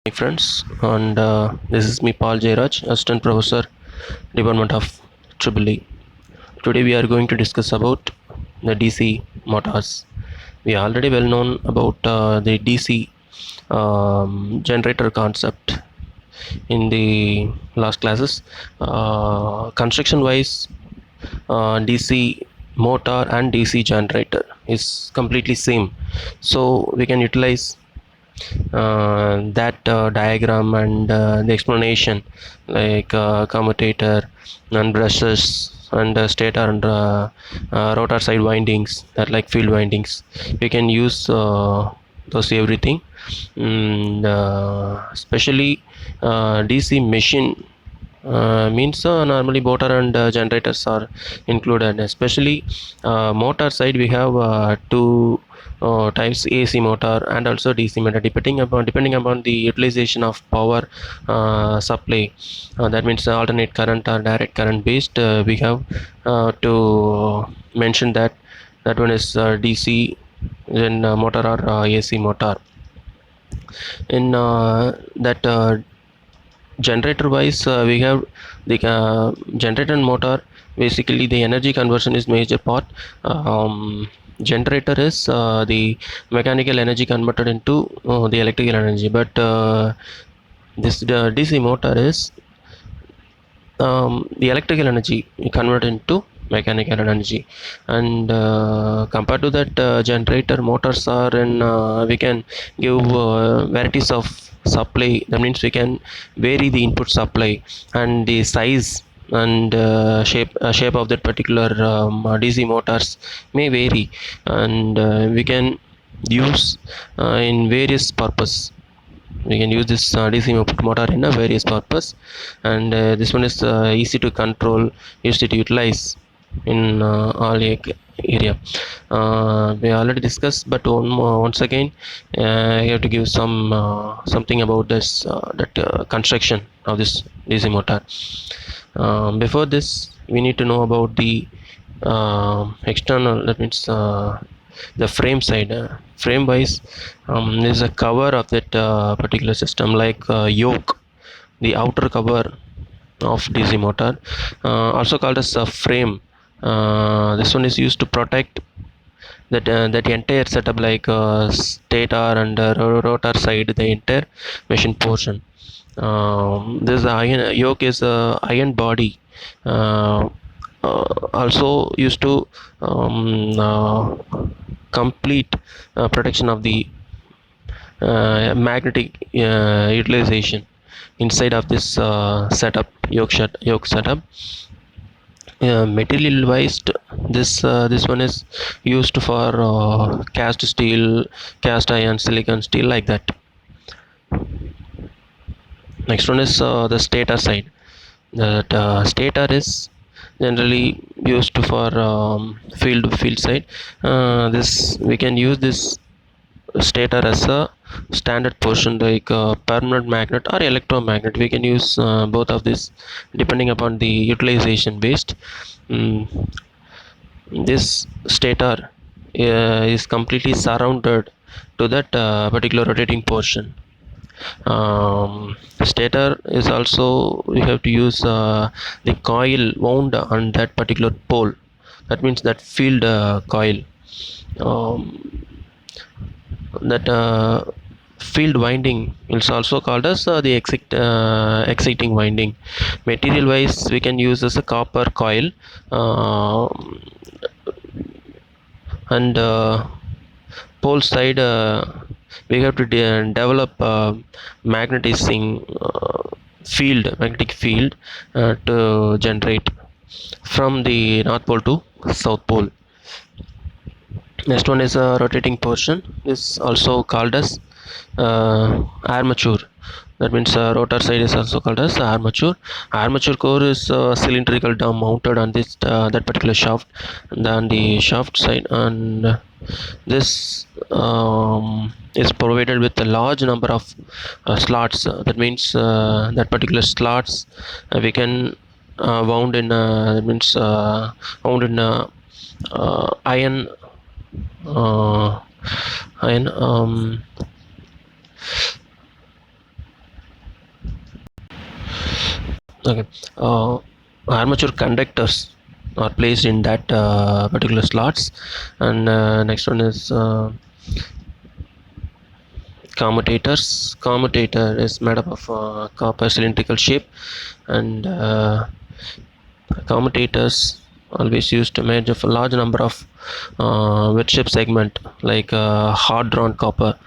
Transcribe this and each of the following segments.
My friends, and this is me, Paul Jairaj, Assistant Professor, Department of Triple E. Today we are going to discuss about the DC motors. We are already well known about the DC generator concept in the last classes. Construction wise, DC motor and DC generator is completely same, so we can utilize that diagram and the explanation like commutator and brushes and stator and rotor side windings, that like field windings. We can use those everything, and especially DC machine means normally motor and generators are included. Especially motor side, we have two types: AC motor and also DC motor, depending upon the utilization of power supply. That means alternate current or direct current based. We have to mention that one is DC, then motor or AC motor. In that generator wise, we have the generator and motor. Basically the energy conversion is major part. Generator is the mechanical energy converted into the electrical energy, but this DC motor is the electrical energy converted into mechanical energy. And compared to that, generator motors are in, we can give varieties of supply. That means we can vary the input supply and the size and shape of that particular DC motors may vary, and we can use in various purpose. We can use this DC motor in a various purpose, and this one is easy to control, easy to utilize in all area. We already discussed, but once again I have to give something about this that construction of this DC motor. Before this, we need to know about the external, that means the frame side. Frame wise, is a cover of that particular system, like yoke, the outer cover of DC motor, also called as a frame. This one is used to protect that entire setup, like stator and rotor side, the entire machine portion. This iron yoke is a iron body, uh, also used to complete protection of the magnetic utilization inside of this setup, yoke setup. Material wise, this one is used for cast steel, cast iron, silicon steel, like that. Next one is the stator side. That stator is generally used for field side. This we can use this stator as a standard portion, like permanent magnet or electromagnet. We can use both of this depending upon the utilization based. mm, this stator is completely surrounded to that particular rotating portion. Stator is also, we have to use the coil wound on that particular pole. That means that field coil, um, that field winding is also called as the exciting winding. Material wise, we can use as a copper coil, uh, and pole side, we have to develop magnetic field to generate from the north pole to south pole. Next one is a rotating portion, is also called as armature. That means rotor side is also called as armature. Armature core is cylindrical dome mounted on this that particular shaft, and then the shaft side, and this is provided with a large number of slots. That means that particular slots we can wound in, that means wound in iron, uh, iron Okay. Armature conductors are placed in that particular slots, and next one is commutators. Commutator is made up of copper cylindrical shape, and commutators always used to manage of a large number of wet shape segment like hard drawn copper.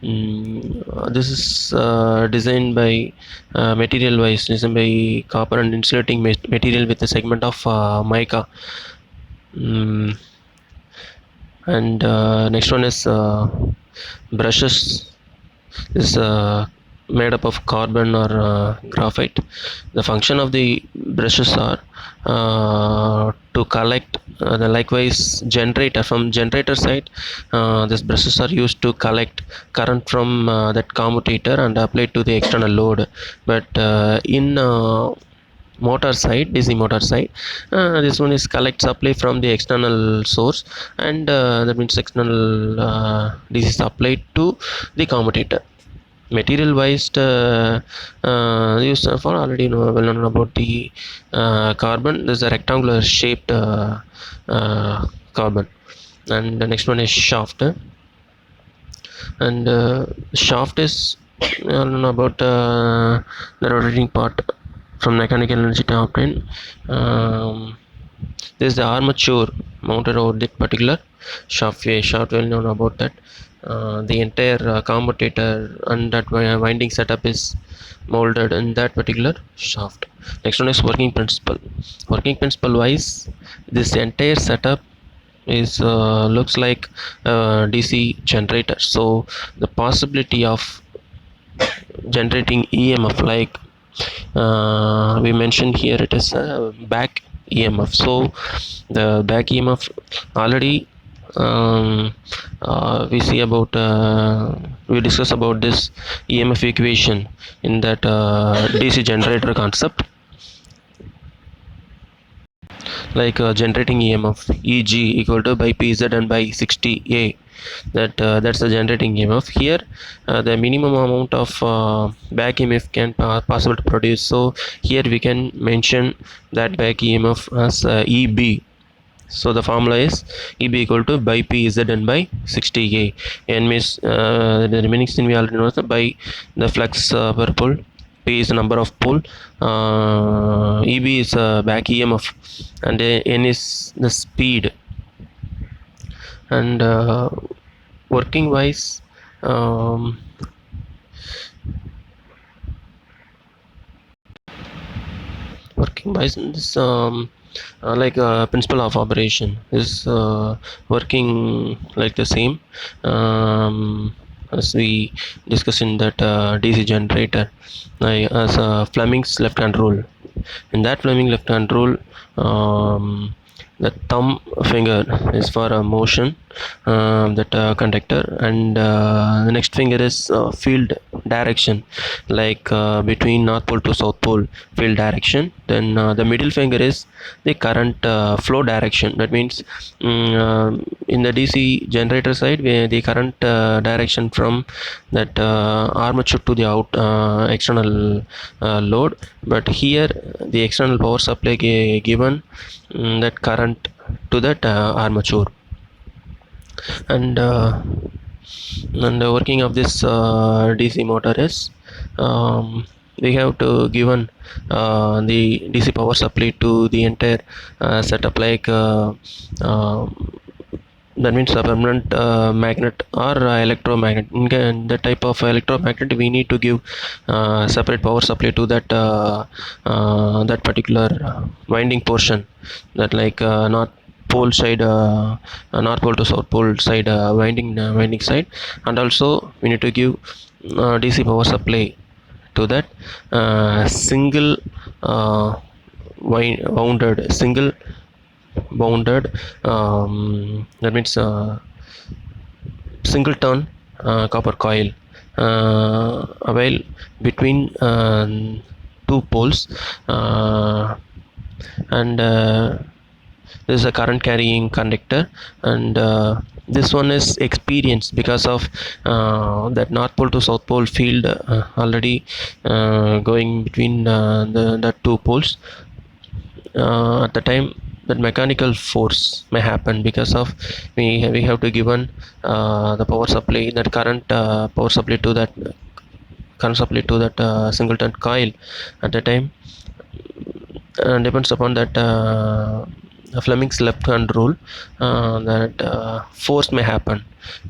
This is designed by material wise designed by copper and insulating material with a segment of mica. Mm, and next one is brushes is made up of carbon or graphite. The function of the brushes are to collect the likewise generator from generator side. These brushes are used to collect current from that commutator and apply it to the external load. But in motor side, DC motor side, this one is collect supply from the external source, and that means external DC supply to the commutator. Material wise, used for already know well known about the carbon. This is a rectangular shaped carbon, and the next one is shaft. And shaft is I don't know about the rotating part from mechanical energy to obtain. This is the armature mounted over that particular shaft. Shaft well known about that. The entire commutator and that winding setup is molded in that particular shaft. Next one is working principle. Working principle wise, this entire setup is looks like DC generator. So the possibility of generating EMF like we mentioned here, it is back EMF. So the back EMF already we see about we discuss about this EMF equation in that DC generator concept, like generating EMF EG equal to by PZ and by 60A. That's the generating EMF. Here the minimum amount of back EMF can possible to produce. So here we can mention that back EMF as EB. So the formula is EB equal to by PZ and by 60A. N means the remaining thing we already know by the flux per pole. P is the number of pole. EB is back EMF, and N is the speed. And working wise, this like principle of operation is working like the same as we discussed in that DC generator, like as Fleming's left hand rule. In that Fleming left hand rule, the thumb finger is for motion, that conductor, and the next finger is field direction, like between north pole to south pole field direction. Then the middle finger is the current flow direction. That means in the DC generator side, where the current direction from that armature to the out external load, but here the external power supply given that current to that armature. And the working of this DC motor is, we have to given the DC power supply to the entire setup, like that means a permanent magnet or electromagnet. In the type of electromagnet, we need to give separate power supply to that that particular winding portion, that like north pole side, north pole to south pole side winding side. And also we need to give DC power supply to that single bounded, that means single turn copper coil avail between two poles, and this is a current carrying conductor, and this one is experienced because of that north pole to south pole field already going between the two poles. At the time that mechanical force may happen because of we have to given the power supply, that current supply to that singleton coil at the time, depends upon that Fleming's left hand rule, that force may happen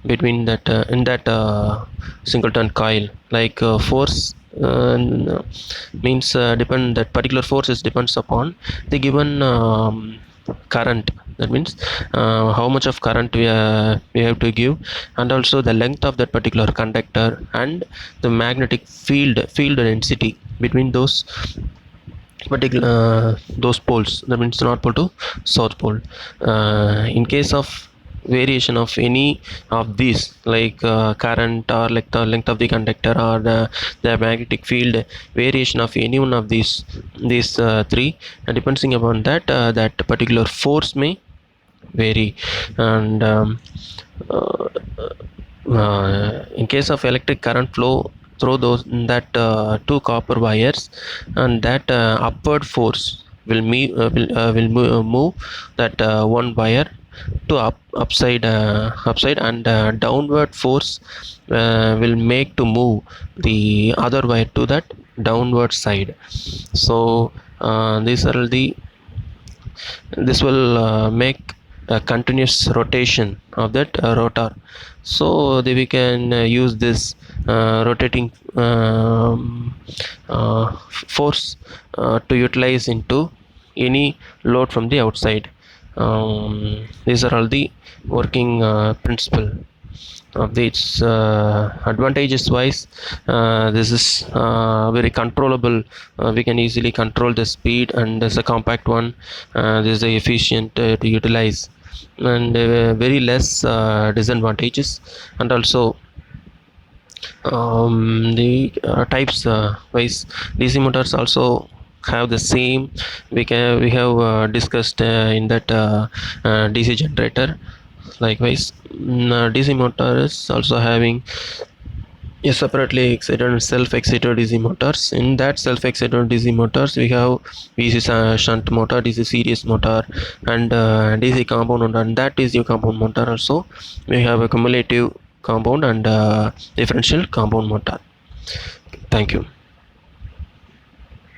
between that in that singleton coil, like force means depend that particular force is depends upon the given current. That means how much of current we have to give, and also the length of that particular conductor, and the magnetic field density between particular those poles, that means north pole to south pole. In case of variation of any of these, like current, or like the length of the conductor, or the magnetic field variation of any one of these three, depending upon that that particular force may vary. And uh, in case of electric current flow through those that two copper wires, and that upward force will move that one wire to upside, and downward force will make to move the other wire to that downward side. So these are the this will make a continuous rotation of that rotor. So we can use this rotating force to utilize into any load from the outside. These are all the working principle of its advantages wise. This is very controllable. We can easily control the speed, and there's a compact one. This is efficient to utilize, and very less disadvantages. And also the types wise, DC motors also have the same. We have discussed in that DC generator. Likewise, DC motor is also having a separately excited and self-excited DC motors. In that self-excited DC motors, we have DC shunt motor, DC series motor, and DC compound motor. And that DC compound motor also, we have a cumulative compound and differential compound motor. Thank you.